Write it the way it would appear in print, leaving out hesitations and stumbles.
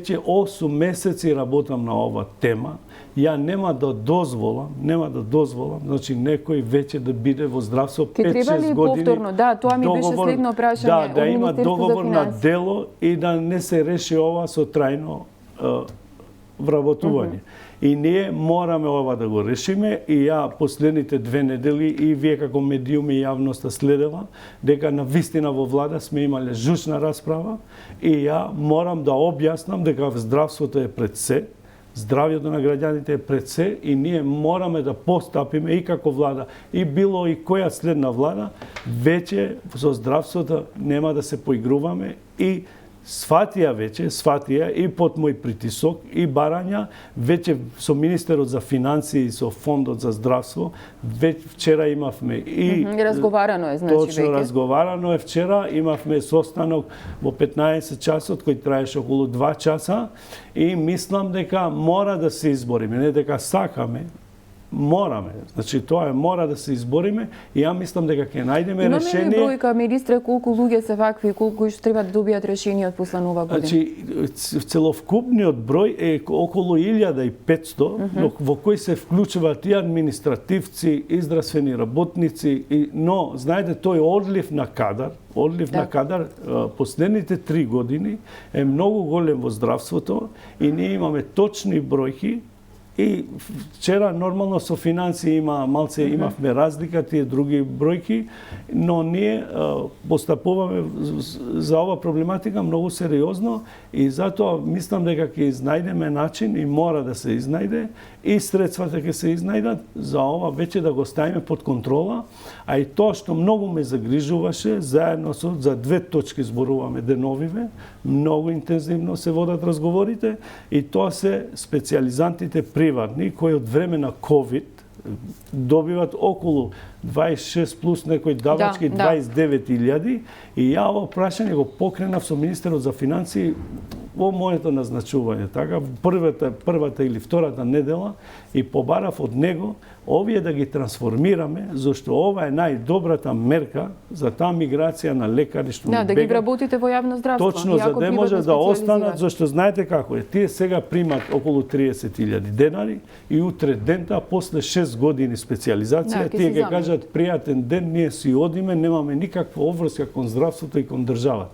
веќе 8 месеци работам на ова тема. Ја нема да дозволам, значи некој веќе да биде во здравство 5-6 години. Повторно, да, тоа ми беше следно прашање. Да има договор на дело и да не се реши ова со трајно вработување. И ние мораме ова да го решиме и ја последните 2 недели и вие како медиум и јавноста следела дека на вистина во влада сме имале жучна расправа и ја морам да објаснам дека здравството е пред се, здравјето на граѓаните е пред се и ние мораме да постапиме и како влада и било и која следна влада, веќе со здравството нема да се поигруваме и сватија и под мој притисок и барања, веќе со Министерот за финансии и со Фондот за здравство, вчера имавме и... Разговарано е, значи, точно веќе. Разговарано е вчера, имавме состанок во 15 часот, кој траеше околу 2 часа и мислам дека мора да се избориме, не дека сакаме, мораме. Значи тоа мора да се избориме и ја мислам дека ќе најдеме решение. Имаме бројка, министре, колку луѓе се вакви, колку што треба да добијат решение од после нова година? Значи целокупниот број е околу 1500, но во кои се вклучуваат и административци, и здравствени работници, но знаете тој одлив на кадар, на кадар последните 3 години е многу голем во здравството и ние имаме точни бројки. И вчера нормално со финансии имавме разлика, тие други бројки, но ние постапуваме за ова проблематика многу сериозно и затоа мислам дека ќе изнајдеме начин и мора да се изнајде и средствата ќе се изнајдат за ова веќе да го ставиме под контрола, а и тоа што многу ме загрижуваше, заедно за 2 точки зборуваме деновиве, многу интензивно се водат разговорите и тоа се специјализантите приватни кои од време на COVID добиват околу 26 плюс некои давачки 29.000 и ја ово прашање го покренав со Министерот за финансии во моето назначување, така првата или втората недела и побарав од него овие да ги трансформираме, зашто ова е најдобрата мерка за таа миграција на лекари што да ги вработите во јавно здравство. Точно, за да може да останат, зашто знаете како е, тие сега примат околу 30.000 денари и утре дента, после 6 години специјализација, тие ќе кажат пријатен ден, ние си одиме, немаме никаква обврска кон здравството и кон државата.